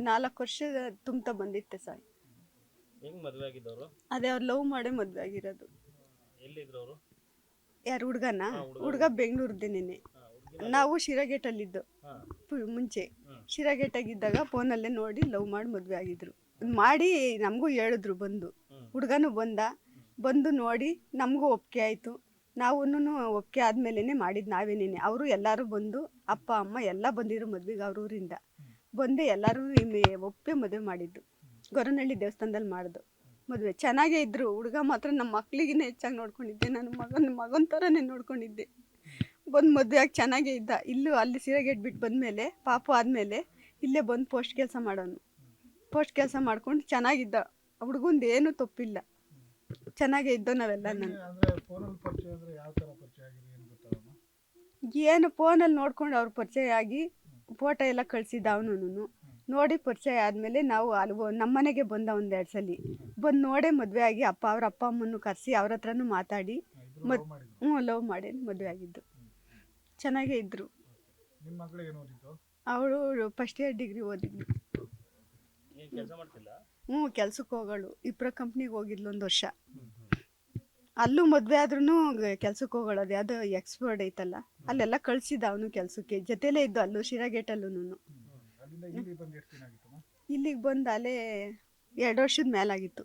4 ವರ್ಷ ತುಂಬ್ತಾ ಬಂದಿತ್ತೆ ಸರ್. ಹೆಂಗ್ ಮದ್ವೆ ಆಗಿದ್ದವರು? ಅದೇ ಅವ್ರು ಲವ್ ಮಾಡೇ ಮದುವೆ ಆಗಿರೋದು. ಎಲ್ಲಿದ್ರು ಅವರು? ಯಾರು ಹುಡುಗನ? ಹುಡುಗ ಬೆಂಗಳೂರ್ದೇನೆ. ನಾವು ಶಿರಾಗೇಟಲ್ಲಿದ್ದು ಮುಂಚೆ. ಶಿರಾಗೇಟಾಗಿದ್ದಾಗ ಫೋನಲ್ಲೇ ನೋಡಿ ಲವ್ ಮಾಡಿ ಮದುವೆ ಆಗಿದ್ರು. ಮಾಡಿ ನಮಗೂ ಹೇಳಿದ್ರು ಬಂದು. ಹುಡುಗನೂ ಬಂದು ನೋಡಿ ನಮಗೂ ಒಪ್ಪಿಗೆ ಆಯಿತು. ನಾವು ಒಪ್ಪಿಗೆ ಆದಮೇಲೆ ಮಾಡಿದ್ದು ನಾವೇನೇನೆ. ಅವರು ಎಲ್ಲರೂ ಬಂದು ಅಪ್ಪ ಅಮ್ಮ ಎಲ್ಲ ಬಂದಿದ್ರು ಮದ್ವೆಗೆ ಅವ್ರ ಊರಿಂದ ಬಂದು ಎಲ್ಲರೂ ಒಪ್ಪಿಗೆ ಮದುವೆ ಮಾಡಿದ್ದು. ಗೊರವನಹಳ್ಳಿ ದೇವಸ್ಥಾನದಲ್ಲಿ ಮಾಡಿದ್ದು ಮದುವೆ. ಚೆನ್ನಾಗೇ ಇದ್ದರು. ಹುಡುಗ ಮಾತ್ರ ನಮ್ಮ ಮಕ್ಳಿಗಿನ್ನ ಹೆಚ್ಚಾಗಿ ನೋಡ್ಕೊಂಡಿದ್ದೆ. ನನ್ನ ಮಗನ ಥರನೇ ನೋಡ್ಕೊಂಡಿದ್ದೆ. ಬಂದು ಮದುವೆ ಆಗಿ ಚೆನ್ನಾಗೇ ಇದ್ದ. ಇಲ್ಲೂ ಅಲ್ಲಿ ಸಿರಗೇಟ್ ಬಿಟ್ಟು ಬಂದಮೇಲೆ ಪಾಪು ಆದಮೇಲೆ ಇಲ್ಲೇ ಬಂದು ಪೋಸ್ಟ್ ಕೆಲಸ ಮಾಡೋನು. ಪೋಸ್ಟ್ ಕೆಲಸ ಮಾಡ್ಕೊಂಡು ಚೆನ್ನಾಗಿದ್ದ. ಹುಡುಗಂದು ಏನೂ ತಪ್ಪಿಲ್ಲ, ಚೆನ್ನಾಗೇ ಇದ್ದೋ ನಾವೆಲ್ಲ. ಏನು ಫೋನಲ್ಲಿ ನೋಡ್ಕೊಂಡು ಅವ್ರು ಪರಿಚಯ ಆಗಿ ಫೋಟೋ ಎಲ್ಲ ಕಳಿಸಿದ್ದ. ಅವನು ನೋಡಿ ಪರಿಚಯ ಆದಮೇಲೆ ನಾವು ಅಲ್ಲಿ ನಮ್ಮನೆಗೆ ಬಂದ 1-2 ಸಲ ಬಂದು ನೋಡೇ ಮದುವೆ ಆಗಿ ಅವ್ರ ಅಪ್ಪ ಅಮ್ಮನ್ನು ಕರೆಸಿ ಅವ್ರ ಹತ್ರನೂ ಮಾತಾಡಿ ಲವ್ ಮಾಡಿ ಮದುವೆ ಆಗಿದ್ದು. ಚೆನ್ನಾಗೇ ಇದ್ದರು. ಅವಳು ಫಸ್ಟ್ ಇಯರ್ ಡಿಗ್ರಿ ಓದಿದ್ಲು. ಕೆಲ್ಸಕ್ಕೆ ಹೋಗೋಳು. ಇಬ್ಬರ ಕಂಪ್ನಿಗೆ ಹೋಗಿದ್ಲು 1 ವರ್ಷ. ಅಲ್ಲೂ ಮದುವೆ ಆದ್ರೂ ಕೆಲ್ಸಕ್ಕೆ ಹೋಗೋಳು. ಅದು ಯಾವುದೋ ಎಕ್ಸ್ಪೋರ್ಟ್ ಐತಲ್ಲ ಅಲ್ಲೆಲ್ಲ ಕಳಿಸಿದ್ದ ಅವನು ಕೆಲಸಕ್ಕೆ. ಜೊತೆಲೇ ಇದ್ದು ಅಲ್ಲೂ ಶಿರಾಗೇಟಲ್ಲೂ. ಇಲ್ಲಿಗೆ ಬಂದು ಅಲ್ಲೇ 2 ವರ್ಷದ ಮೇಲಾಗಿತ್ತು.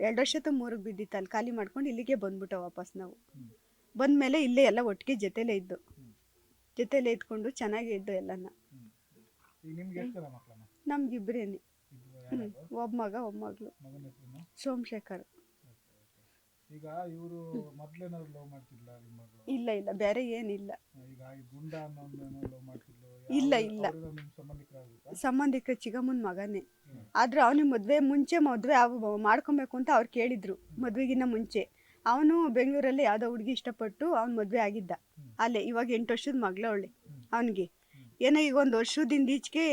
2 ವರ್ಷ 3 ಬಿದ್ದಿತ್ತು. ಅಲ್ಲಿ ಖಾಲಿ ಮಾಡ್ಕೊಂಡು ಇಲ್ಲಿಗೆ ಬಂದ್ಬಿಟ್ಟ ವಾಪಸ್. ನಾವು ಬಂದಮೇಲೆ ಇಲ್ಲೇ ಎಲ್ಲ ಒಟ್ಟಿಗೆ ಜೊತೆಲೇ ಇದ್ಕೊಂಡು ಚೆನ್ನಾಗೇ ಇದ್ದು ಎಲ್ಲನ. ನಮ್ಗಿಬ್ರೇನೆ. ಒಬ್ಬ ಮಗ ಒಬ್ಬ ಮಗಳು. ಸೋಮಶೇಖರ್. ಈಗ ಇವರು ಮೊದಲೇನಾದ್ರು ಲವ್ ಮಾಡ್ತಿದ್ಲ ನಿಮ್ಮ ಮಗಳು? ಇಲ್ಲ ಬೇರೆ ಏನಿಲ್ಲ. ಈಗ ಈ ಗುಂಡ ಅನ್ನೋನು ಲವ್ ಮಾಡ್ತಿದ್ಲು? ಇಲ್ಲ ಸಂಬಂಧಿಕರ ಚಿಗಮ್ಮನ ಮಗನೇ. ಆದ್ರೆ ಅವನಿಗೆ ಮದುವೆ ಮಾಡ್ಕೊಬೇಕು ಅಂತ ಅವ್ರು ಕೇಳಿದ್ರು. ಮದುವೆಗಿನ್ನ ಮುಂಚೆ ಅವನು ಬೆಂಗಳೂರಲ್ಲಿ ಯಾವುದೋ ಹುಡುಗಿ ಇಷ್ಟಪಟ್ಟು ಅವ್ನು ಮದುವೆ ಆಗಿದ್ದ. ಅಲ್ಲೇ ಇವಾಗ 8 ವರ್ಷದ ಮಗಳವಳೆ ಅವನಿಗೆ. ಏನೋ ಈಗ 1 ವರ್ಷದಿಂದ ಈಚೆಗೆ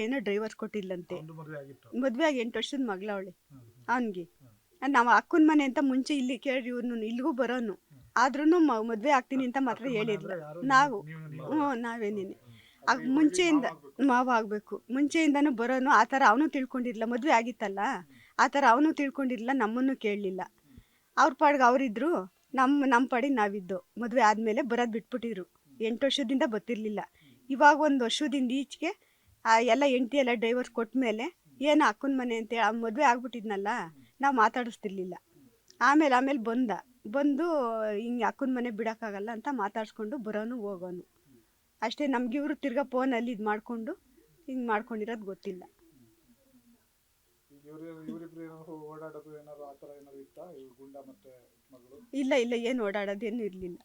ಏನೋ ಡ್ರೈವರ್ಸ್ ಕೊಟ್ಟಿಲ್ಲಂತೆ. ಮದುವೆ ಆಗಿ 8 ವರ್ಷದ ಮಗಳವಳೆ ಅವನಿಗೆ. ನಾವು ಅಕ್ಕನ ಮನೆ ಅಂತ ಮುಂಚೆ ಇಲ್ಲಿ ಕೇಳಿ ಇವ್ನು ಇಲ್ಲಿಗೂ ಬರೋನು. ಆದ್ರೂ ಮದುವೆ ಆಗ್ತೀನಿ ಅಂತ ಮಾತ್ರ ಹೇಳಿರ್ಲ ನಾವು. ನಾವೇನೇನೆ ಮುಂಚೆಯಿಂದ ಮಾವ ಆಗಬೇಕು ಮುಂಚೆಯಿಂದನೂ ಬರೋನು. ಆ ಥರ ಅವನು ತಿಳ್ಕೊಂಡಿರಲಿಲ್ಲ. ಮದುವೆ ಆಗಿತ್ತಲ್ಲ ಆ ಥರ ಅವನು ತಿಳ್ಕೊಂಡಿರಲಿಲ್ಲ. ನಮ್ಮನ್ನು ಕೇಳಲಿಲ್ಲ. ಅವ್ರ ಪಾಡಿಗೆ ಅವರಿದ್ರು, ನಮ್ಮ ಪಾಡಿಗೆ ನಾವಿದ್ದು. ಮದುವೆ ಆದಮೇಲೆ ಬರೋದು ಬಿಟ್ಬಿಟ್ಟಿದ್ರು. 8 ವರ್ಷದಿಂದ ಬರ್ತಿರ್ಲಿಲ್ಲ. ಇವಾಗ 1 ವರ್ಷದಿಂದ ಈಚೆಗೆ ಎಲ್ಲ ಹೆಂಡತಿ ಎಲ್ಲ ಡೈವರ್ಸ್ ಕೊಟ್ಟ ಮೇಲೆ ಏನೋ ಅಕ್ಕನ ಮನೆ ಅಂತೇಳಿ ಅವ್ನು ಮದುವೆ ಆಗ್ಬಿಟ್ಟಿದ್ನಲ್ಲ, ನಾವು ಮಾತಾಡಿಸ್ತಿರ್ಲಿಲ್ಲ. ಆಮೇಲೆ ಬಂದು ಹಿಂಗೆ ಅಕ್ಕನ ಮನೆ ಬಿಡೋಕ್ಕಾಗಲ್ಲ ಅಂತ ಮಾತಾಡ್ಸ್ಕೊಂಡು ಬರೋನು ಹೋಗೋನು ಅಷ್ಟೇ. ನಮ್ಗಿವ್ರು ತಿರ್ಗಾ ಫೋನಲ್ಲಿ ಇದು ಮಾಡಿಕೊಂಡು ಹಿಂಗೆ ಮಾಡ್ಕೊಂಡಿರೋದು ಗೊತ್ತಿಲ್ಲ. ಇಲ್ಲ ಏನು ಓಡಾಡೋದೇನು ಇರಲಿಲ್ಲ.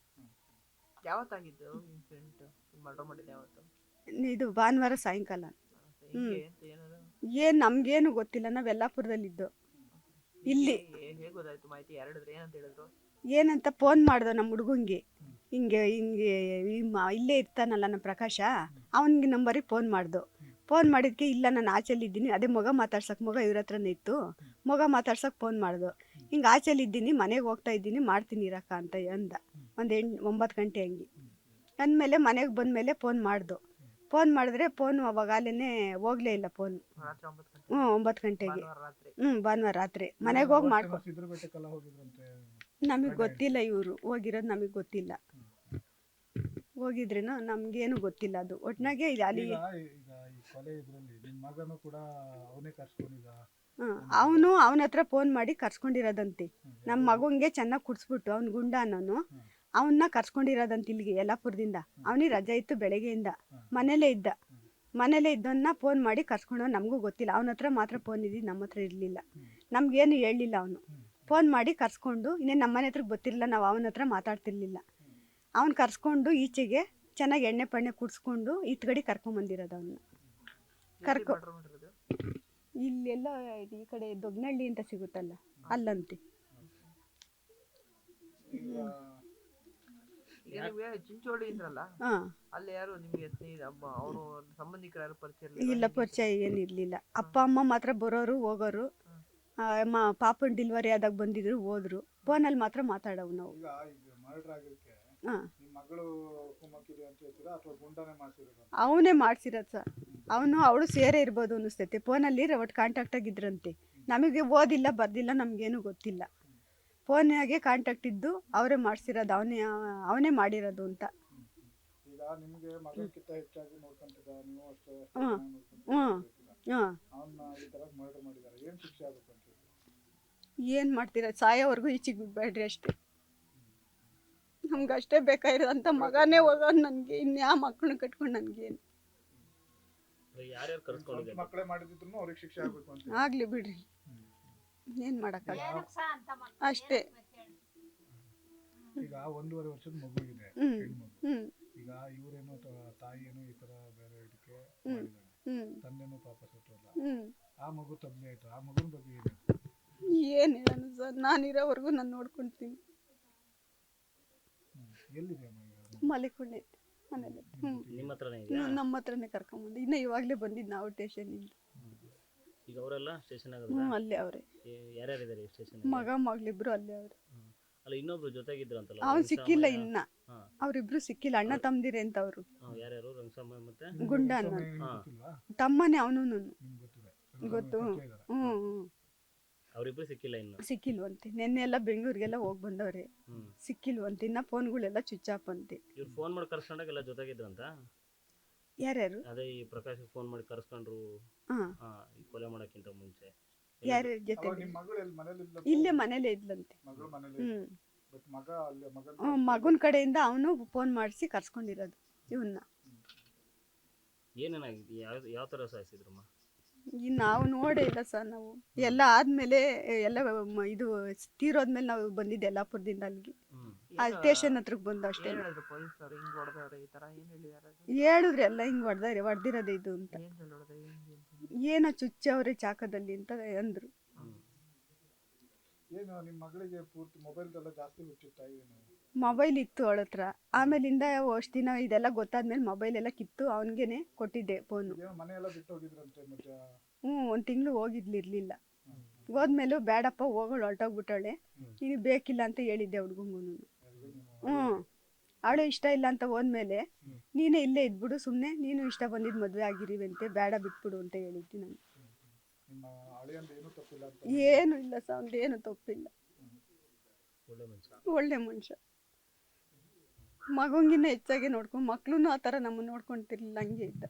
ಇದು ಭಾನುವಾರ ಸಾಯಂಕಾಲ. ಏನು ನಮಗೇನು ಗೊತ್ತಿಲ್ಲ. ನಾವು ಯಲ್ಲಾಪುರದಲ್ಲಿದ್ದು. ಇಲ್ಲಿ ಏನಂತ ಫೋನ್ ಮಾಡ್ದೋ ನಮ್ಮ ಹುಡುಗಂಗೆ. ಹಿಂಗೆ ಇಲ್ಲೇ ಇರ್ತಾನಲ್ಲ ನಮ್ಮ ಪ್ರಕಾಶ, ಅವನಿಗೆ ನಂಬರಿಗೆ ಫೋನ್ ಮಾಡ್ದೋ. ಫೋನ್ ಮಾಡಿದ್ಕೆ ಇಲ್ಲ ನಾನು ಆಚೆಲಿದ್ದೀನಿ, ಅದೇ ಮಗ ಇವ್ರ ಹತ್ರನೇ ಇತ್ತು, ಮಗ ಮಾತಾಡ್ಸೋಕೆ ಫೋನ್ ಮಾಡ್ದೋ. ಹಿಂಗೆ ಆಚೆಲಿದ್ದೀನಿ, ಮನೆಗೆ ಹೋಗ್ತಾ ಇದ್ದೀನಿ, ಮಾಡ್ತೀನಿ ಇರಕ್ಕ ಅಂತ ಅಂದ. 9 ಗಂಟೆ ಹಂಗೆ ಅಂದಮೇಲೆ ಮನೆಗೆ ಬಂದಮೇಲೆ ಫೋನ್ ಮಾಡ್ದೋ. ಫೋನ್ ಮಾಡಿದ್ರೆ ಫೋನು ಅವಾಗಲೇ ಹೋಗಲೇ ಇಲ್ಲ ಫೋನು. 9 ಗಂಟೆಗೆ ಭಾನುವಾರ ರಾತ್ರಿ ಮನೆಗೆ ಹೋಗಿ ನಮಗೆ ಗೊತ್ತಿಲ್ಲ. ಇವರು ಹೋಗಿರೋದು ನಮಗೆ ಗೊತ್ತಿಲ್ಲ. ಹೋಗಿದ್ರೇನೋ ನಮಗೇನು ಗೊತ್ತಿಲ್ಲ. ಅದು ಒಟ್ನಾಗೆ ಅಲ್ಲಿ ಅವನ ಹತ್ರ ಫೋನ್ ಮಾಡಿ ಕರ್ಸ್ಕೊಂಡಿರೋದಂತೆ. ನಮ್ಮ ಮಗನಿಗೆ ಚೆನ್ನಾಗಿ ಕುಡಿಸ್ಬಿಟ್ಟು ಅವ್ನು ಗುಂಡ ಅನ್ನೋನು ಅವನ್ನ ಕರ್ಸ್ಕೊಂಡಿರೋದಂತ ಇಲ್ಲಿಗೆ ಯಲ್ಲಾಪುರದಿಂದ. ಅವನಿಗೆ ರಜೆ ಇತ್ತು ಬೆಳಗ್ಗೆಯಿಂದ. ಮನೇಲೇ ಇದ್ದವನ್ನ ಫೋನ್ ಮಾಡಿ ಕರ್ಸ್ಕೊಂಡವ್. ನಮಗೂ ಗೊತ್ತಿಲ್ಲ. ಅವನ ಹತ್ರ ಮಾತ್ರ ಫೋನ್ ಇದ್ದಿದ್ದು, ನಮ್ಮ ಹತ್ರ ಇರಲಿಲ್ಲ. ನಮಗೇನು ಹೇಳಿಲ್ಲ. ಅವನು ಫೋನ್ ಮಾಡಿ ಕರ್ಸ್ಕೊಂಡು ಇನ್ನೇನು ನಮ್ಮ ಮನೆ ಹತ್ರಕ್ಕೆ ಗೊತ್ತಿರಲಿಲ್ಲ. ನಾವು ಅವನ ಹತ್ರ ಮಾತಾಡ್ತಿರ್ಲಿಲ್ಲ. ಅವ್ನು ಕರ್ಸ್ಕೊಂಡು ಈಚೆಗೆ ಚೆನ್ನಾಗಿ ಎಣ್ಣೆ ಪಣ್ಣೆ ಕುಡಿಸ್ಕೊಂಡು ಇತ್ಗಡೆ ಕರ್ಕೊಂಬಂದಿರೋದು ಅವನ್ನ. ಇಲ್ಲೆಲ್ಲ ಈ ಕಡೆ ದೊಡ್ಡನಹಳ್ಳಿ ಅಂತ ಸಿಗುತ್ತಲ್ಲ ಅಲ್ಲಂತೆ. ಇಲ್ಲ ಪರಿಚಯ ಏನಿರ್ಲಿಲ್ಲ. ಅಪ್ಪ ಅಮ್ಮ ಮಾತ್ರ ಬರೋರು ಹೋಗೋರು. ಪಾಪನ ಡೆಲಿವರಿ ಆದಾಗ ಬಂದಿದ್ರು ಹೋದ್ರು. ಫೋನಲ್ಲಿ ಮಾತ್ರ ಮಾತಾಡವು ನಾವು. ಮಗಳು ಕುಮ್ಮಕ್ಕಿದೆ ಅಂತ ಹೇಳ್ತೀರಾ ಅಥವಾ ಗುಂಡಾನೆ ಮಾಡ್ಸಿರೋದು? ಅವನೇ ಮಾಡ್ಸಿರೋದು ಸರ್. ಅವಳು ಸೇರೇ ಇರ್ಬೋದು ಅನ್ನಿಸ್ತೈತೆ. ಫೋನಲ್ಲಿ ಒಟ್ಟು ಕಾಂಟ್ಯಾಕ್ಟ್ ಆಗಿದ್ರಂತೆ. ನಮಗೆ ಓದಿಲ್ಲ ಬರ್ದಿಲ್ಲ, ನಮಗೇನು ಗೊತ್ತಿಲ್ಲ. ಫೋನಾಗೆ ಕಾಂಟ್ಯಾಕ್ಟ್ ಇದ್ದು ಅವರೇ ಮಾಡ್ಸಿರೋದು, ಅವನೇ ಮಾಡಿರೋದು ಅಂತ. ಈಗ ನಿಮಗೆ ಮಗಕ್ಕಿಂತ ಹೆಚ್ಚಾಗಿ ನೋಡ್ಕೊಂತಿದ್ದ, ನೀವು ಅಷ್ಟೇ ಅವನ್ನ ಈ ತರ ಮರ್ಡರ್ ಮಾಡಿದ್ದಾರೆ, ಏನು ಶಿಕ್ಷೆ ಆಗಬೇಕು ಅಂತ ಹೇಳಿ? ಏನು ಮಾಡ್ತೀರಾ, ಸಾಯೋವರೆಗೂ ಈಚೆಗೆ ಬಿಡಬೇಡ್ರಿ ಅಷ್ಟೇ. ನಮ್ಗೆ ಅಷ್ಟೇ ಬೇಕಾಗಿರೋದಂತ ಮಗನೇ ಹೋಗೋದು. ನನಗೆ ಇನ್ಯಾವ ಮಕ್ಕಳನ್ನ ಕಟ್ಕೊಂಡು ನನಗೇನು ಯಾರ್ಯಾರು ಕರ್ಸ್ಕೊಂಡಿದ್ದಾರೆ? ಮಕ್ಕಳೇ ಮಾಡಿದ್ರು ಅವ್ರಿಗೆ ಶಿಕ್ಷೆ ಆಗಬೇಕು ಅಂತ ಆಗಲಿ ಬಿಡ್ರಿ, ಏನು ಮಾಡೋಕ್ಕಾಗಲ್ಲ ಅಷ್ಟೇ. ಈಗ 1.5 ವರ್ಷದ ಮಗು ಇದೆ, ಹೆಣ್ಮಗು. ಈಗ ಇವರೇನೋ ತಾಯಿ ಏನೋ ಈ ತರ ಬೇರೆ ಇದಕ್ಕೆ ಮಾಡಿದಾಳೆ, ತಂದೆನೂ ಪಾಪ ಸತ್ತಲ್ಲ, ಆ ಮಗು ತಬ್ಲಿ ಆಯ್ತು. ಆ ಮಗುನ ಬಗ್ಗೆ ಏನು ಹೇಳೋಣ ಸರ್, ನಾನಿರೋವರೆಗೂ ನಾನು ನೋಡ್ಕೊಳ್ತೀನಿ. ಎಲ್ಲಿದೆ ಮಲಿಕೊಂಡೆ ಮನೇಲಿ. ನಿಮ್ಮ ಹತ್ರನೇ ಇದೆಯಾ? ನಮ್ಮ ಹತ್ರನೇ ಕರ್ಕೊಂಬಂದು ಇನ್ನು ಇವಾಗಲೇ ಬಂದಿದ್ದು ನಾವು ಸ್ಟೇಷನಿಂದ. ಈಗ ಅವರೆಲ್ಲ ಸ್ಟೇಷನ್ ಅಲ್ಲೇ ಅವರೇ. ಯಾರ್ಯಾರು ಇದ್ದಾರೆ ಸ್ಟೇಷನ್? ಮಗಳಿಬ್ರು ಅಲ್ಲೇ ಅವ್ರೆ. ಅಲ್ಲ ಇನ್ನೊಬ್ರು ಜೊತೆಗಿದ್ರು ಅಂತಲ್ಲ? ಅವ್ನು ಸಿಕ್ಕಿಲ್ಲ ಇನ್ನ, ಅವ್ರಿಬ್ರು ಸಿಕ್ಕಿಲ್ಲ. ಅಣ್ಣ ತಮ್ಮದಿರೆ ಅಂತ ಅವರು. ಯಾರ್ಯಾರು? ರಂಗಸ್ವಾಮಿ ಮತ್ತೆ ಗುಂಡ ಅನ್ನ ತಮ್ಮನೇ. ಅವನು ಗೊತ್ತು. ಅವರಿಬ್ರು ಸಿಕ್ಕಿಲ್ಲ ಇನ್ನು? ಸಿಕ್ಕಿಲ್ವಂತೆ. ನಿನ್ನೆ ಎಲ್ಲ ಬೆಂಗಳೂರಿಗೆಲ್ಲ ಹೋಗಿ ಬಂದವ್ರೆ, ಸಿಕ್ಕಿಲ್ವಂತೆ. ಇನ್ನ ಫೋನ್ಗಳೆಲ್ಲ ಸ್ವಿಚ್ ಆಫ್ ಅಂತೆ. ಇವ್ರು ಫೋನ್ ಮಾಡಿ ಕರ್ಸ್ಕೊಂಡಾಗ ಎಲ್ಲ ಜೊತೆಗಿದ್ರಂತ? ಯಾರ್ಯಾರು? ಅದೇ ಈ ಪ್ರಕಾಶ್ ಫೋನ್ ಮಾಡಿ ಕರ್ಸ್ಕೊಂಡ್ರು ಈ ಕೊಲೆ ಮಾಡಕ್ಕಿಂತ ಮುಂಚೆ. ಯಾರ್ಯಾರ ಜೊತೆ? ಇಲ್ಲೇ ಮನೇಲೆ ಇದ್ಲಂತೆ. ಮಗನ ಕಡೆಯಿಂದ ಅವನು ಫೋನ್ ಮಾಡಿಸಿ ಕರ್ಸ್ಕೊಂಡಿರೋದು ಇವನ್ನ. ಏನೇನಾಗಿದೆ? ಯಾವ ತರ ಸಾಯಿಸಿದ್ರಮ್ಮ? ನಾವು ನೋಡೇ ಇಲ್ಲ ಸರ್. ನಾವು ಎಲ್ಲ ಆದ್ಮೇಲೆ ಎಲ್ಲ ಇದು ತೀರೋದ್ಮೇಲೆ ನಾವು ಬಂದಿದ್ದು ಯಲ್ಲಾಪುರದಿಂದ ಅಲ್ಲಿಗೆ, ಆ ಸ್ಟೇಷನ್ ಹತ್ರಕ್ಕೆ ಬಂದು ಅಷ್ಟೇ. ಹೇಳಿದ್ರೆ ಎಲ್ಲ ಹಿಂಗ್ ಹೊಡೆದಿರೋದು ಇದು ಅಂತ, ಏನೋ ಚುಚ್ಚವ್ರೆ ಚಾಕದಲ್ಲಿ ಅಂತ ಅಂದ್ರು. ಮೊಬೈಲ್ ಇತ್ತು ಅವಳ ಹತ್ರ. ಆಮೇಲಿಂದ ಅಷ್ಟು ದಿನ ಇದೆಲ್ಲ ಗೊತ್ತಾದ್ಮೇಲೆ ಮೊಬೈಲ್ ಎಲ್ಲ ಕಿತ್ತು ಅವನಿಗೇನೆ ಕೊಟ್ಟಿದ್ದೆ ಫೋನು. ಒಂದು ತಿಂಗಳು ಹೋಗಿರ್ಲಿಲ್ಲ. ಹೋದ್ಮೇಲೆ ಬೇಡಪ್ಪ ಹೋಗೋಳು ಹೊರಟೋಗ್ಬಿಟ್ಟವಳೆ, ನೀನು ಬೇಕಿಲ್ಲ ಅಂತ ಹೇಳಿದ್ದೆ ಹುಡ್ಗಂಗೂ. ಅವಳು ಇಷ್ಟ ಇಲ್ಲ ಅಂತ ಹೋದ್ಮೇಲೆ ನೀನೇ ಇಲ್ಲೇ ಇದ್ಬಿಡು, ಸುಮ್ಮನೆ ನೀನು ಇಷ್ಟ ಬಂದಿದ್ದು ಮದುವೆ ಆಗಿರಿವಂತೆ, ಬೇಡ ಬಿಟ್ಬಿಡು ಅಂತ ಹೇಳಿದ್ದಿ ನಾನು. ಏನು ಇಲ್ಲ ಸರ್, ಅವ್ನದೇನು ತಪ್ಪಿಲ್ಲ, ಒಳ್ಳೆ ಮನುಷ್ಯ. ಮಗಂಗಿನ್ನ ಹೆಚ್ಚಾಗಿ ನೋಡ್ಕೊಂಡು, ಮಕ್ಳು ಆ ಥರ ನಮ್ಮನ್ನು ನೋಡ್ಕೊಂತಿರ್ಲಿಲ್ಲ, ಹಂಗೆ ಇದ್ದ.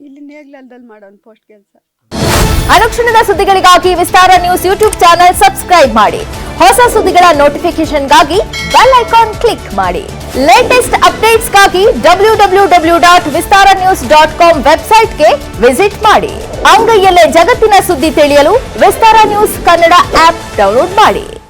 ಇಲ್ಲಿ ನೇಗ್ಲದಲ್ಲಿ ಮಾಡೋನ್ ಪೋಸ್ಟ್ ಕೆಲಸ. ಅನುಕ್ಷಣದ ಸುದ್ದಿಗಳಿಗಾಗಿ ವಿಸ್ತಾರ ನ್ಯೂಸ್ ಯೂಟ್ಯೂಬ್ ಚಾನೆಲ್ ಸಬ್ಸ್ಕ್ರೈಬ್ ಮಾಡಿ. ಹೊಸ ಸುದ್ದಿಗಳ ನೋಟಿಫಿಕೇಶನ್ಗಾಗಿ ಬೆಲ್ ಐಕಾನ್ ಕ್ಲಿಕ್ ಮಾಡಿ. ಲೇಟೆಸ್ಟ್ ಅಪ್ಡೇಟ್ಸ್ಗಾಗಿ www.vistaranews.com ವೆಬ್ಸೈಟ್ಗೆ ವಿಸಿಟ್ ಮಾಡಿ. ಅಂಗೈಯಲ್ಲೇ ಜಗತ್ತಿನ ಸುದ್ದಿ ತಿಳಿಯಲು ವಿಸ್ತಾರ ನ್ಯೂಸ್ ಕನ್ನಡ ಆಪ್ ಡೌನ್ಲೋಡ್ ಮಾಡಿ.